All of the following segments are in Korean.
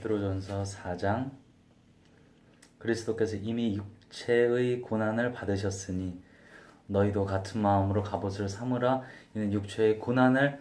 베드로전서 4장. 그리스도께서 이미 육체의 고난을 받으셨으니 너희도 같은 마음으로 갑옷을 삼으라. 이는 육체의 고난을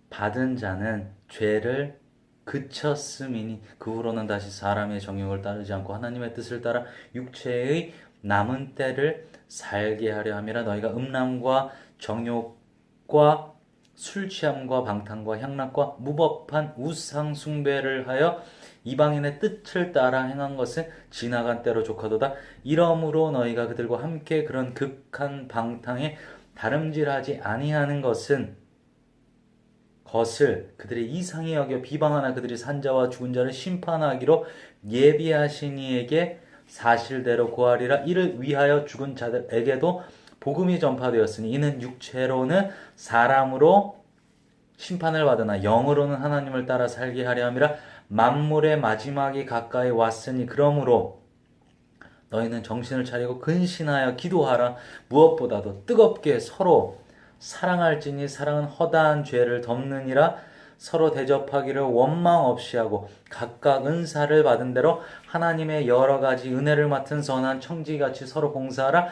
받은 자는 죄를 그쳤음이니 그 후로는 다시 사람의 정욕을 따르지 않고 하나님의 뜻을 따라 육체의 남은 때를 살게 하려 함이라. 너희가 음란과 정욕과 술 취함과 방탕과 향락과 무법한 우상 숭배를 하여 이방인의 뜻을 따라 행한 것은 지나간 때로 족하도다. 이러므로 너희가 그들과 함께 그런 극한 방탕에 다름질하지 아니하는 것을 그들의 이상히 여겨 비방하나 그들이 산자와 죽은 자를 심판하기로 예비하신 이에게 사실대로 고하리라. 이를 위하여 죽은 자들에게도 복음이 전파되었으니 이는 육체로는 사람으로 심판을 받으나 영으로는 하나님을 따라 살게 하려 함이라. 만물의 마지막이 가까이 왔으니 그러므로 너희는 정신을 차리고 근신하여 기도하라. 무엇보다도 뜨겁게 서로 사랑할지니 사랑은 허다한 죄를 덮느니라. 서로 대접하기를 원망 없이 하고 각각 은사를 받은 대로 하나님의 여러 가지 은혜를 맡은 선한 청지같이 서로 봉사하라.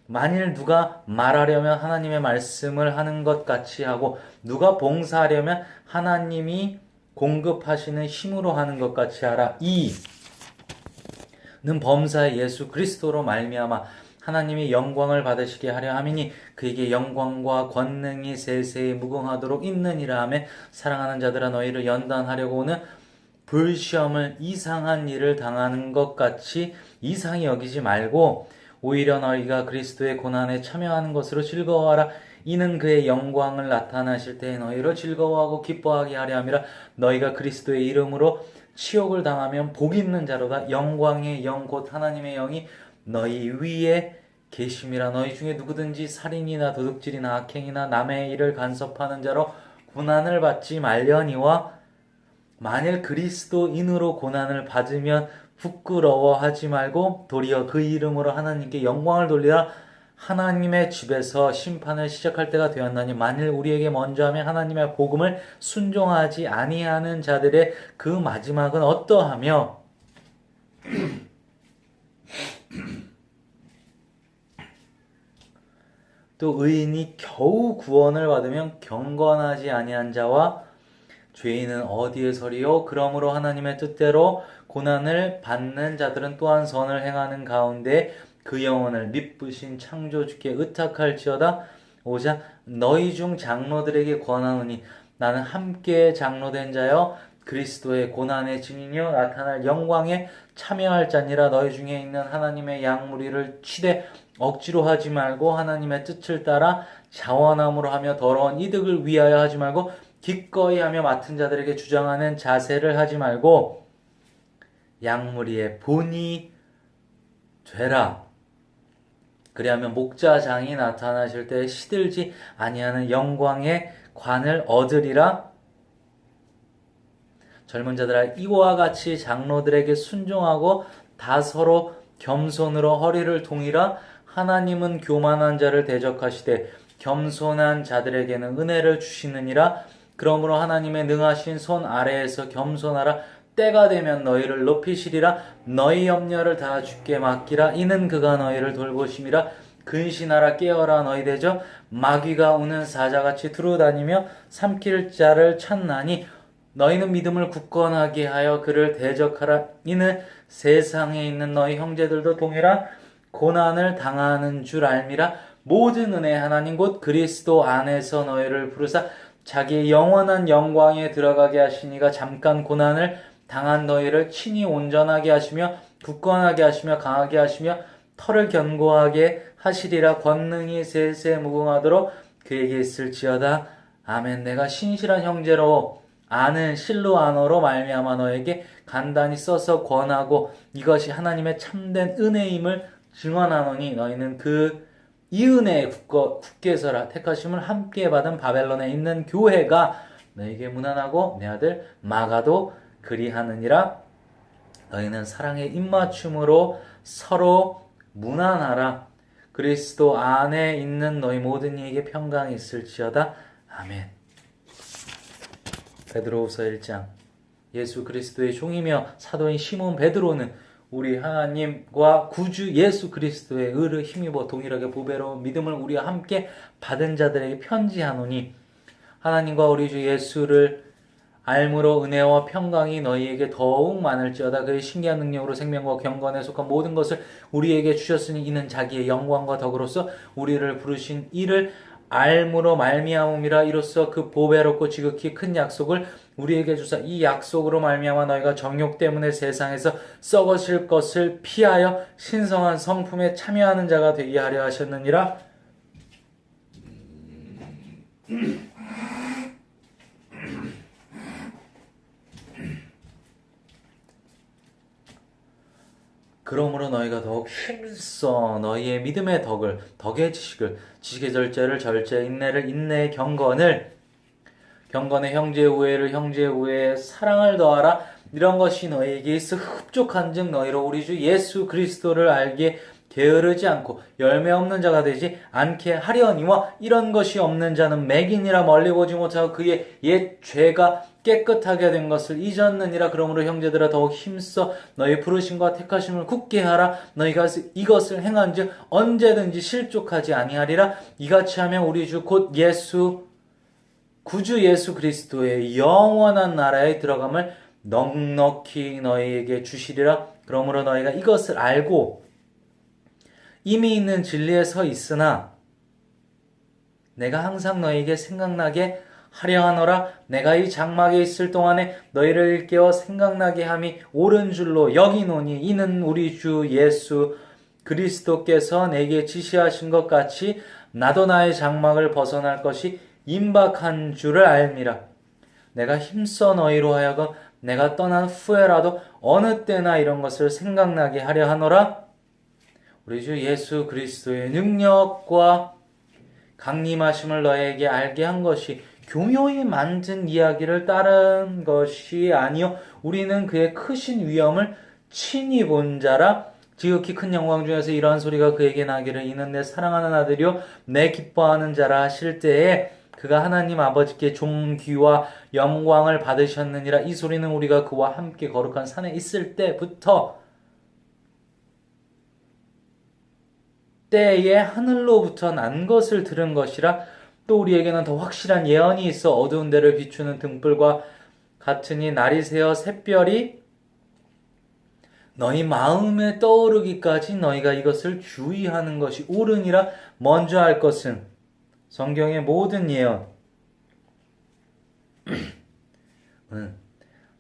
만일 누가 말하려면 하나님의 말씀을 하는 것 같이 하고 누가 봉사하려면 하나님이 공급하시는 힘으로 하는 것 같이 하라. 이는 범사의 예수 그리스도로 말미암아 하나님이 영광을 받으시게 하려 함이니 그에게 영광과 권능이 세세히 무궁하도록 있느니라 하며 사랑하는 자들아 너희를 연단하려고 오는 불시험을 이상한 일을 당하는 것 같이 이상히 여기지 말고 오히려 너희가 그리스도의 고난에 참여하는 것으로 즐거워하라. 이는 그의 영광을 나타나실 때에 너희로 즐거워하고 기뻐하게 하려 함이라. 너희가 그리스도의 이름으로 치욕을 당하면 복 있는 자로다. 영광의 영 곧 하나님의 영이 너희 위에 계심이라. 너희 중에 누구든지 살인이나 도둑질이나 악행이나 남의 일을 간섭하는 자로 고난을 받지 말려니와 만일 그리스도인으로 고난을 받으면 부끄러워하지 말고 도리어 그 이름으로 하나님께 영광을 돌리라. 하나님의 집에서 심판을 시작할 때가 되었나니 만일 우리에게 먼저 하면 하나님의 복음을 순종하지 아니하는 자들의 그 마지막은 어떠하며 또 의인이 겨우 구원을 받으면 경건하지 아니한 자와 죄인은 어디에 서리요? 그러므로 하나님의 뜻대로 고난을 받는 자들은 또한 선을 행하는 가운데 그 영혼을 미쁘신 창조주께 의탁할지어다. 오자 너희 중 장로들에게 권하노니 나는 함께 장로된 자여 그리스도의 고난의 증인이요 나타날 영광에 참여할 자니라. 너희 중에 있는 하나님의 양무리를 치되 억지로 하지 말고 하나님의 뜻을 따라 자원함으로 하며 더러운 이득을 위하여 하지 말고 기꺼이 하며 맡은 자들에게 주장하는 자세를 하지 말고 양무리의 본이 되라. 그리하면 목자장이 나타나실 때 시들지 아니하는 영광의 관을 얻으리라. 젊은 자들아 이와 같이 장로들에게 순종하고 다 서로 겸손으로 허리를 동이라. 하나님은 교만한 자를 대적하시되 겸손한 자들에게는 은혜를 주시느니라. 그러므로 하나님의 능하신 손 아래에서 겸손하라. 때가 되면 너희를 높이시리라. 너희 염려를 다 주께 맡기라. 이는 그가 너희를 돌보심이라. 근신하라. 깨어라. 너희 대저 마귀가 우는 사자같이 두루다니며 삼킬 자를 찾나니 너희는 믿음을 굳건하게 하여 그를 대적하라. 이는 세상에 있는 너희 형제들도 동일한 고난을 당하는 줄 알미라. 모든 은혜 하나님 곧 그리스도 안에서 너희를 부르사 자기의 영원한 영광에 들어가게 하시니가 잠깐 고난을 당한 너희를 친히 온전하게 하시며 굳건하게 하시며 강하게 하시며 털을 견고하게 하시리라. 권능이 세세 무궁하도록 그에게 있을지어다. 아멘. 내가 신실한 형제로 아는 실로아너로 말미암아 너에게 간단히 써서 권하고 이것이 하나님의 참된 은혜임을 증언하노니 너희는 이 은혜에 굳게 서라. 택하심을 함께 받은 바벨론에 있는 교회가 너에게 문안하고 내 아들 마가도 그리하느니라. 너희는 사랑의 입맞춤으로 서로 문안하라. 그리스도 안에 있는 너희 모든 이에게 평강이 있을지어다. 아멘. 베드로후서 1장 예수 그리스도의 종이며 사도인 시몬 베드로는 우리 하나님과 구주 예수 그리스도의 의를 힘입어 동일하게 보배로운 믿음을 우리와 함께 받은 자들에게 편지하노니 하나님과 우리 주 예수를 알므로 은혜와 평강이 너희에게 더욱 많을지어다. 그의 신기한 능력으로 생명과 경건에 속한 모든 것을 우리에게 주셨으니 이는 자기의 영광과 덕으로서 우리를 부르신 이를 알므로 말미암음이라. 이로써 그 보배롭고 지극히 큰 약속을 우리에게 주사 이 약속으로 말미암아 너희가 정욕 때문에 세상에서 썩어질 것을 피하여 신성한 성품에 참여하는 자가 되게 하려 하셨느니라. 그러므로 너희가 더욱 힘써 너희의 믿음의 덕을, 덕의 지식을, 지식의 절제를, 절제 인내를, 인내의 경건을, 경건의 형제의 우애를, 형제의 우애에 사랑을 더하라. 이런 것이 너희에게 있어 흡족한즉 너희로 우리 주 예수 그리스도를 알기에 게으르지 않고 열매 없는 자가 되지 않게 하려니와 이런 것이 없는 자는 맹인이라 멀리 보지 못하고 그의 옛 죄가 깨끗하게 된 것을 잊었느니라. 그러므로 형제들아 더욱 힘써 너희 부르심과 택하심을 굳게 하라. 너희가 이것을 행한즉 언제든지 실족하지 아니하리라. 이같이 하면 우리 주 곧 구주 예수 그리스도의 영원한 나라에 들어감을 넉넉히 너희에게 주시리라. 그러므로 너희가 이것을 알고 이미 있는 진리에 서 있으나 내가 항상 너희에게 생각나게 하려 하노라. 내가 이 장막에 있을 동안에 너희를 일깨워 생각나게 함이 옳은 줄로 여기노니 이는 우리 주 예수 그리스도께서 내게 지시하신 것 같이 나도 나의 장막을 벗어날 것이 임박한 줄을 알미라. 내가 힘써 너희로 하여금 내가 떠난 후에라도 어느 때나 이런 것을 생각나게 하려 하노라. 우리 주 예수 그리스도의 능력과 강림하심을 너희에게 알게 한 것이 교묘히 만든 이야기를 따른 것이 아니요 우리는 그의 크신 위엄을 친히 본 자라. 지극히 큰 영광 중에서 이러한 소리가 그에게 나기를 이는 내 사랑하는 아들이요 내 기뻐하는 자라 하실 때에 그가 하나님 아버지께 존귀와 영광을 받으셨느니라. 이 소리는 우리가 그와 함께 거룩한 산에 있을 때부터 때에 하늘로부터 난 것을 들은 것이라. 또 우리에게는 더 확실한 예언이 있어 어두운 데를 비추는 등불과 같으니 날이 새어 샛별이 너희 마음에 떠오르기까지 너희가 이것을 주의하는 것이 옳으니라. 먼저 할 것은 성경의 모든 예언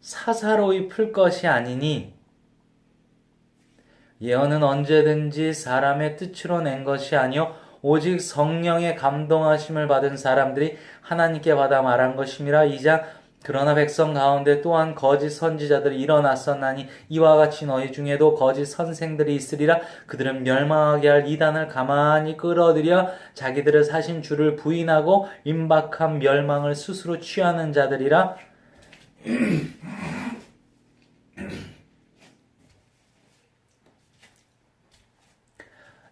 사사로이 풀 것이 아니니 예언은 언제든지 사람의 뜻으로 낸 것이 아니요 오직 성령의 감동하심을 받은 사람들이 하나님께 받아 말한 것임이라. 2장 그러나 백성 가운데 또한 거짓 선지자들이 일어났었나니 이와 같이 너희 중에도 거짓 선생들이 있으리라. 그들은 멸망하게 할 이단을 가만히 끌어들여 자기들을 사신 주를 부인하고 임박한 멸망을 스스로 취하는 자들이라.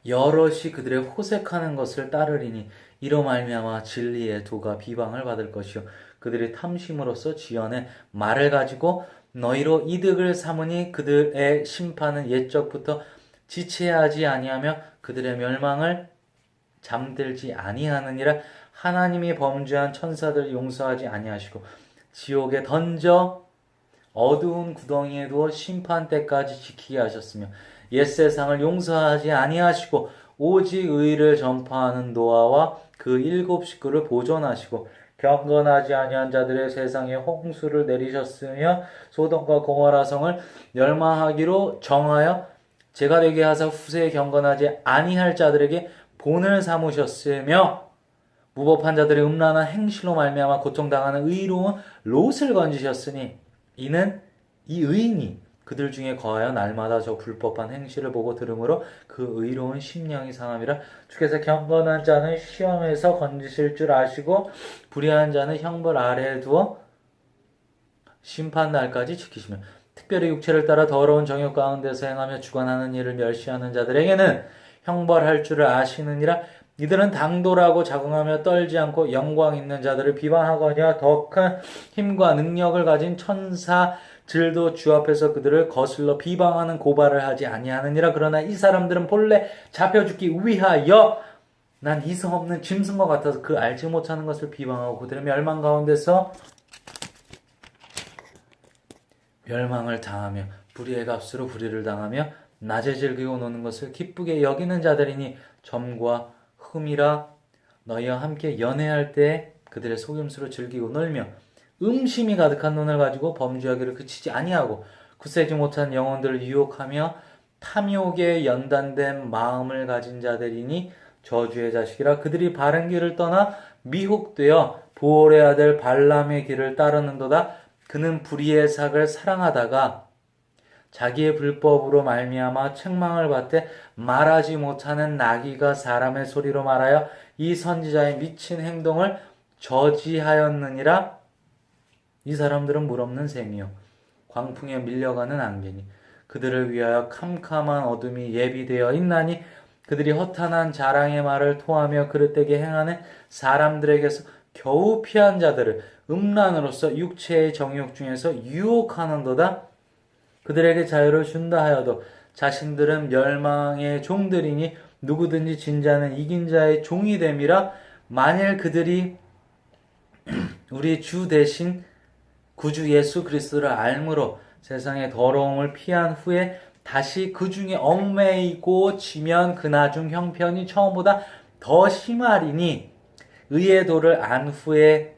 여럿이 그들의 호색하는 것을 따르리니 이로 말미암아 진리의 도가 비방을 받을 것이요 그들의 탐심으로써 지연의 말을 가지고 너희로 이득을 삼으니 그들의 심판은 옛적부터 지체하지 아니하며 그들의 멸망을 잠들지 아니하느니라. 하나님이 범죄한 천사들 용서하지 아니하시고 지옥에 던져 어두운 구덩이에 두어 심판 때까지 지키게 하셨으며 옛세상을 용서하지 아니하시고 오직 의를 전파하는 노아와 그 7 식구를 보존하시고 경건하지 아니한 자들의 세상에 홍수를 내리셨으며 소돔과 고모라 성을 멸망하기로 정하여 제가 되게 하사 후세에 경건하지 아니할 자들에게 본을 삼으셨으며 무법한 자들의 음란한 행실로 말미암아 고통당하는 의로운 롯을 건지셨으니 이는 이 의인이 그들 중에 거하여 날마다 저 불법한 행실을 보고 들음으로 그 의로운 심령이 상함이라. 주께서 경건한 자는 시험에서 건지실 줄 아시고 불의한 자는 형벌 아래에 두어 심판 날까지 지키시며 특별히 육체를 따라 더러운 정욕 가운데서 행하며 주관하는 일을 멸시하는 자들에게는 형벌할 줄을 아시느니라. 이들은 당돌하고 자긍하며 떨지 않고 영광 있는 자들을 비방하거니와 더 큰 힘과 능력을 가진 천사 들도 주 앞에서 그들을 거슬러 비방하는 고발을 하지 아니하느니라. 그러나 이 사람들은 본래 잡혀 죽기 위하여 난 이성 없는 짐승과 같아서 그 알지 못하는 것을 비방하고 그들의 멸망 가운데서 멸망을 당하며 불의의 값으로 불의를 당하며 낮에 즐기고 노는 것을 기쁘게 여기는 자들이니 점과 흠이라. 너희와 함께 연애할 때 그들의 속임수로 즐기고 놀며 음심이 가득한 눈을 가지고 범죄하기를 그치지 아니하고 굳세지 못한 영혼들을 유혹하며 탐욕에 연단된 마음을 가진 자들이니 저주의 자식이라. 그들이 바른 길을 떠나 미혹되어 보올의 아들 발람의 길을 따르는도다. 그는 불의의 삭을 사랑하다가 자기의 불법으로 말미암아 책망을 받되 말하지 못하는 나귀가 사람의 소리로 말하여 이 선지자의 미친 행동을 저지하였느니라. 이 사람들은 물없는 셈이요 광풍에 밀려가는 안개니 그들을 위하여 캄캄한 어둠이 예비되어 있나니 그들이 허탄한 자랑의 말을 토하며 그릇되게 행하는 사람들에게서 겨우 피한 자들을 음란으로서 육체의 정욕 중에서 유혹하는도다. 그들에게 자유를 준다 하여도 자신들은 멸망의 종들이니 누구든지 진 자는 이긴 자의 종이 됨이라. 만일 그들이 우리 주 대신 구주 예수 그리스도를 알므로 세상의 더러움을 피한 후에 다시 그 중에 얽매이고 지면 그 나중 형편이 처음보다 더 심하리니 의의 도를 안 후에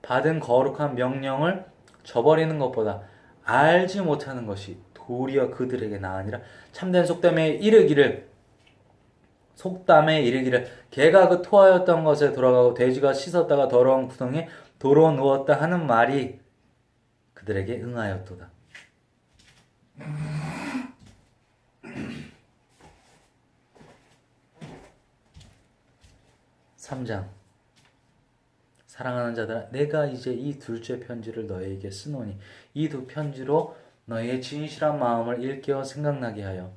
받은 거룩한 명령을 저버리는 것보다 알지 못하는 것이 도리어 그들에게 나으니라. 참된 속담에 이르기를 개가 그 토하였던 것에 돌아가고 돼지가 씻었다가 더러운 구덩이에 도로 누웠다 하는 말이 그들에게 응하였도다. 3장. 사랑하는 자들아, 내가 이제 이 둘째 편지를 너희에게 쓰노니 이 두 편지로 너희의 진실한 마음을 일깨워 생각나게 하여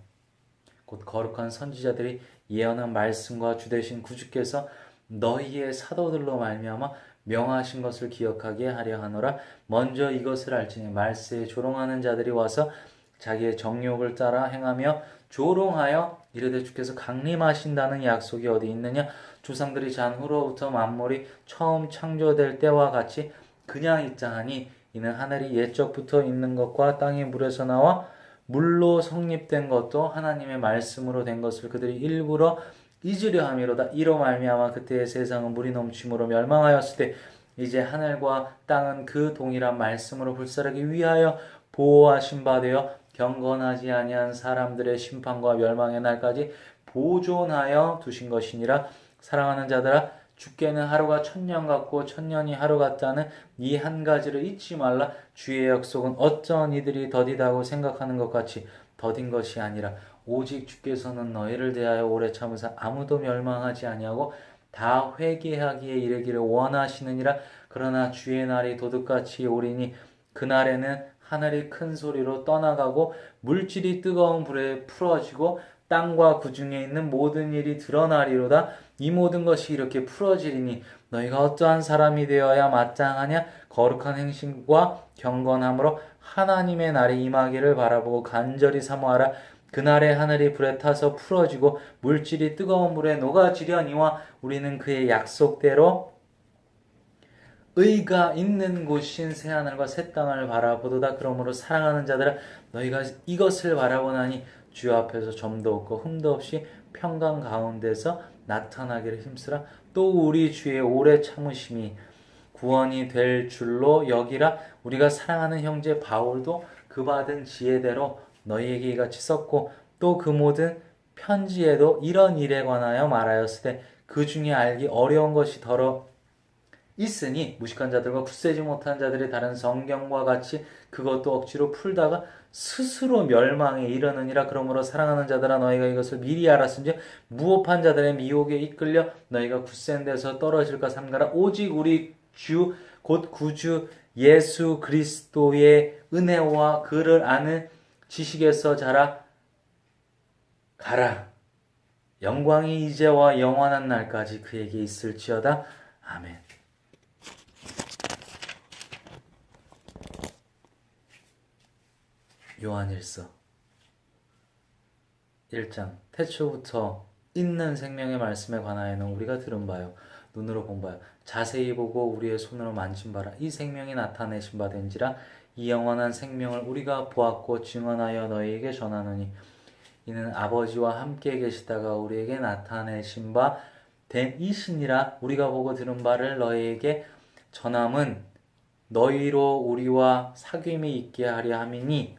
곧 거룩한 선지자들이 예언한 말씀과 주되신 구주께서 너희의 사도들로 말미암아 명하신 것을 기억하게 하려 하노라. 먼저 이것을 알지니 말세에 조롱하는 자들이 와서 자기의 정욕을 따라 행하며 조롱하여 이르되 주께서 강림하신다는 약속이 어디 있느냐. 조상들이 잔 후로부터 만물이 처음 창조될 때와 같이 그냥 있자 하니 이는 하늘이 옛적부터 있는 것과 땅이 물에서 나와 물로 성립된 것도 하나님의 말씀으로 된 것을 그들이 일부러 잊으려 함이로다. 이로 말미암아 그때의 세상은 물이 넘침으로 멸망하였을 때 이제 하늘과 땅은 그 동일한 말씀으로 불사르기 위하여 보호하신 바 되어 경건하지 아니한 사람들의 심판과 멸망의 날까지 보존하여 두신 것이니라. 사랑하는 자들아, 주께는 하루가 1000년 같고 1000년이 하루 같다는 이 한 가지를 잊지 말라. 주의 약속은 어쩌한 이들이 더디다고 생각하는 것 같이 더딘 것이 아니라 오직 주께서는 너희를 대하여 오래 참으사 아무도 멸망하지 아니하고 다 회개하기에 이르기를 원하시느니라. 그러나 주의 날이 도둑같이 오리니 그날에는 하늘이 큰 소리로 떠나가고 물질이 뜨거운 불에 풀어지고 땅과 그 중에 있는 모든 일이 드러나리로다. 이 모든 것이 이렇게 풀어지리니 너희가 어떠한 사람이 되어야 마땅하냐. 거룩한 행실과 경건함으로 하나님의 날이 임하기를 바라보고 간절히 사모하라. 그날에 하늘이 불에 타서 풀어지고 물질이 뜨거운 물에 녹아지려니와 우리는 그의 약속대로 의가 있는 곳인 새하늘과 새 땅을 바라보도다. 그러므로 사랑하는 자들아, 너희가 이것을 바라보나니 주 앞에서 점도 없고 흠도 없이 평강 가운데서 나타나기를 힘쓰라. 또 우리 주의 오래 참으심이 구원이 될 줄로 여기라. 우리가 사랑하는 형제 바울도 그 받은 지혜대로 너희에게 이같이 썼고 또 그 모든 편지에도 이런 일에 관하여 말하였을 때 그 중에 알기 어려운 것이 더러 있으니 무식한 자들과 굳세지 못한 자들이 다른 성경과 같이 그것도 억지로 풀다가 스스로 멸망에 이르느니라. 그러므로 사랑하는 자들아, 너희가 이것을 미리 알았은즉 무업한 자들의 미혹에 이끌려 너희가 굳센 데서 떨어질까 삼가라. 오직 우리 주 곧 구주 예수 그리스도의 은혜와 그를 아는 지식에서 자라 가라. 영광이 이제와 영원한 날까지 그에게 있을지어다. 아멘. 요한일서 1장 태초부터 있는 생명의 말씀에 관하여는 우리가 들은 바요 눈으로 본 바요 자세히 보고 우리의 손으로 만진 바라 이 생명이 나타내신 바 된지라 이 영원한 생명을 우리가 보았고 증언하여 너희에게 전하노니 이는 아버지와 함께 계시다가 우리에게 나타내신 바 된 이신이라 우리가 보고 들은 바를 너희에게 전함은 너희로 우리와 사귐이 있게 하려 함이니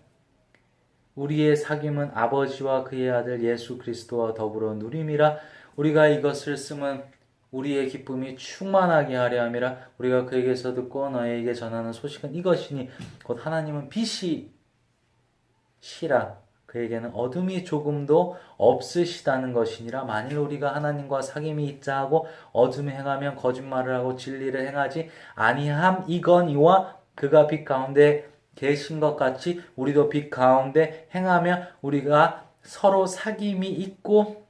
우리의 사귐은 아버지와 그의 아들 예수 그리스도와 더불어 누림이라 우리가 이것을 쓰면 우리의 기쁨이 충만하게 하려 함이라 우리가 그에게서 듣고 너희에게 전하는 소식은 이것이니 곧 하나님은 빛이시라 그에게는 어둠이 조금도 없으시다는 것이니라 만일 우리가 하나님과 사귐이 있자 하고 어둠에 행하면 거짓말을 하고 진리를 행하지 아니함이거니와 그가 빛 가운데 계신 것 같이 우리도 빛 가운데 행하며 우리가 서로 사귐이 있고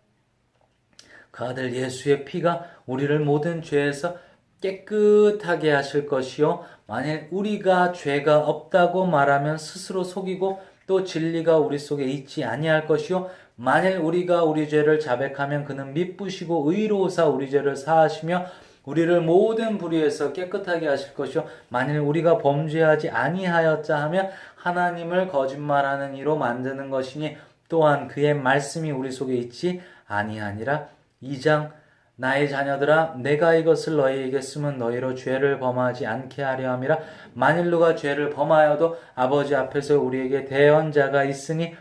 그 아들 예수의 피가 우리를 모든 죄에서 깨끗하게 하실 것이요 만일 우리가 죄가 없다고 말하면 스스로 속이고 또 진리가 우리 속에 있지 아니할 것이요 만일 우리가 우리 죄를 자백하면 그는 미쁘시고 의로우사 우리 죄를 사하시며 우리를 모든 불의에서 깨끗하게 하실 것이요 만일 우리가 범죄하지 아니하였자 하면 하나님을 거짓말하는 이로 만드는 것이니 또한 그의 말씀이 우리 속에 있지 아니하니라 2장 나의 자녀들아 내가 이것을 너희에게 쓰면 너희로 죄를 범하지 않게 하려 함이라 만일 누가 죄를 범하여도 아버지 앞에서 우리에게 대언자가 있으니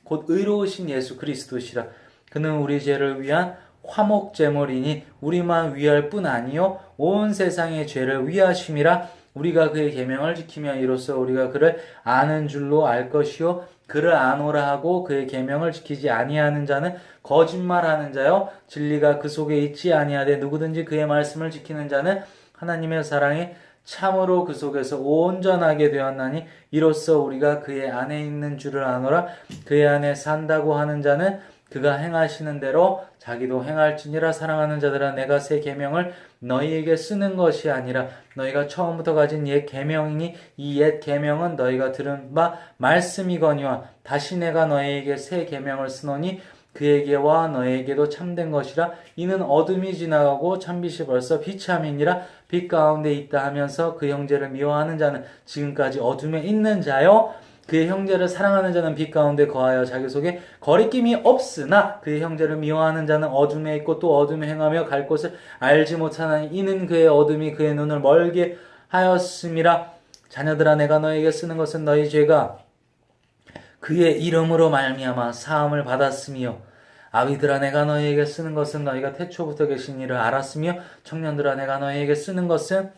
곧 의로우신 예수 그리스도시라 그는 우리 죄를 위한 화목제물이니 우리만 위할 뿐 아니요 온 세상의 죄를 위하심이라 우리가 그의 계명을 지키며 이로써 우리가 그를 아는 줄로 알 것이요 그를 아노라 하고 그의 계명을 지키지 아니하는 자는 거짓말하는 자요 진리가 그 속에 있지 아니하되 누구든지 그의 말씀을 지키는 자는 하나님의 사랑이 참으로 그 속에서 온전하게 되었나니 이로써 우리가 그의 안에 있는 줄을 아노라 그의 안에 산다고 하는 자는 그가 행하시는 대로 자기도 행할지니라 사랑하는 자들아 내가 새 계명을 너희에게 쓰는 것이 아니라 너희가 처음부터 가진 옛 계명이니 이 옛 계명은 너희가 들은 바 말씀이거니와 다시 내가 너희에게 새 계명을 쓰노니 그에게와 너희에게도 참된 것이라 이는 어둠이 지나가고 참빛이 벌써 비참이니라 빛 가운데 있다 하면서 그 형제를 미워하는 자는 지금까지 어둠에 있는 자요 그의 형제를 사랑하는 자는 빛 가운데 거하여 자기 속에 거리낌이 없으나 그의 형제를 미워하는 자는 어둠에 있고 또 어둠에 행하며 갈 곳을 알지 못하나니 이는 그의 어둠이 그의 눈을 멀게 하였음이라 자녀들아 내가 너에게 쓰는 것은 너희 죄가 그의 이름으로 말미암아 사함을 받았으며 아비들아 내가 너희에게 쓰는 것은 너희가 태초부터 계신 이를 알았으며 청년들아 내가 너희에게 쓰는 것은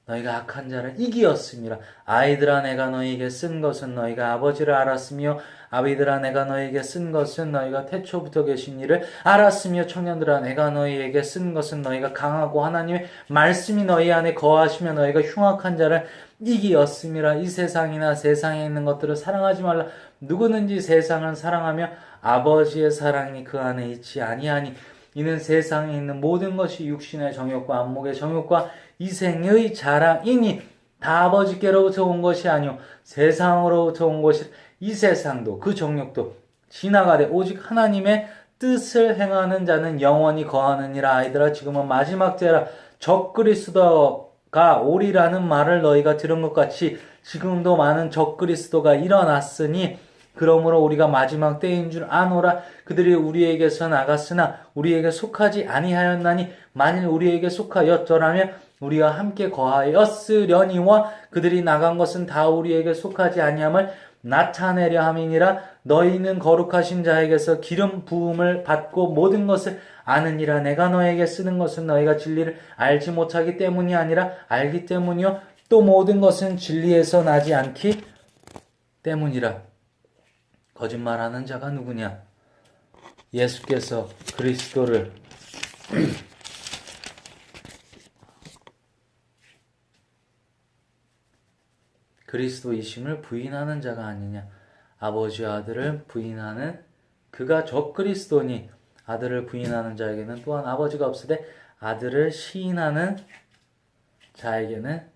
너희가 악한 자를 이기었음이라 아이들아 내가 너희에게 쓴 것은 너희가 아버지를 알았으며 아비들아 내가 너희에게 쓴 것은 너희가 태초부터 계신 이를 알았으며 청년들아 내가 너희에게 쓴 것은 너희가 강하고 하나님의 말씀이 너희 안에 거하시며 너희가 흉악한 자를 이기었음이라 이 세상이나 세상에 있는 것들을 사랑하지 말라 누구든지 세상을 사랑하며 아버지의 사랑이 그 안에 있지 아니하니 이는 세상에 있는 모든 것이 육신의 정욕과 안목의 정욕과 이생의 자랑이니 다 아버지께로부터 온 것이 아니요 세상으로부터 온 것이 이 세상도 그 정욕도 지나가되 오직 하나님의 뜻을 행하는 자는 영원히 거하느니라 아이들아 지금은 마지막 때라 적그리스도가 오리라는 말을 너희가 들은 것 같이 지금도 많은 적그리스도가 일어났으니 그러므로 우리가 마지막 때인 줄 아노라 그들이 우리에게서 나갔으나 우리에게 속하지 아니하였나니 만일 우리에게 속하였더라면 우리가 함께 거하였으려니와 그들이 나간 것은 다 우리에게 속하지 아니함을 나타내려 함이니라 너희는 거룩하신 자에게서 기름 부음을 받고 모든 것을 아느니라 내가 너에게 쓰는 것은 너희가 진리를 알지 못하기 때문이 아니라 알기 때문이요 또 모든 것은 진리에서 나지 않기 때문이라 거짓말하는 자가 누구냐 예수께서 그리스도를 그리스도이심을 부인하는 자가 아니냐 아버지와 아들을 부인하는 그가 적그리스도니 아들을 부인하는 자에게는 또한 아버지가 없으되 아들을 시인하는 자에게는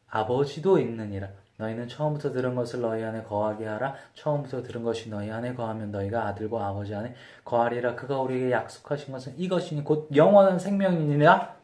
아버지도 있느니라 너희는 처음부터 들은 것을 너희 안에 거하게 하라. 처음부터 들은 것이 너희 안에 거하면 너희가 아들과 아버지 안에 거하리라. 그가 우리에게 약속하신 것은 이것이니 곧 영원한 생명이니라.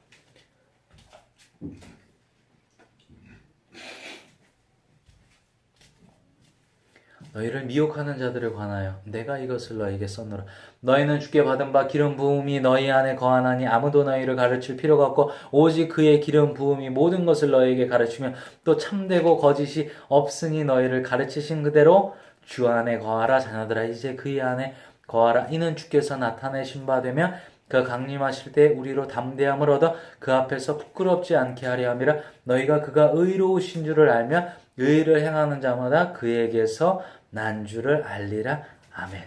너희를 미혹하는 자들을 관하여 내가 이것을 너희에게 썼노라. 너희는 주께 받은 바 기름 부음이 너희 안에 거하나니 아무도 너희를 가르칠 필요가 없고 오직 그의 기름 부음이 모든 것을 너희에게 가르치며 또 참되고 거짓이 없으니 너희를 가르치신 그대로 주 안에 거하라. 자녀들아 이제 그의 안에 거하라. 이는 주께서 나타내신 바 되며 그 강림하실 때 우리로 담대함을 얻어 그 앞에서 부끄럽지 않게 하려 함이라. 너희가 그가 의로우신 줄을 알며 의를 행하는 자마다 그에게서 난 줄을 알리라. 아멘.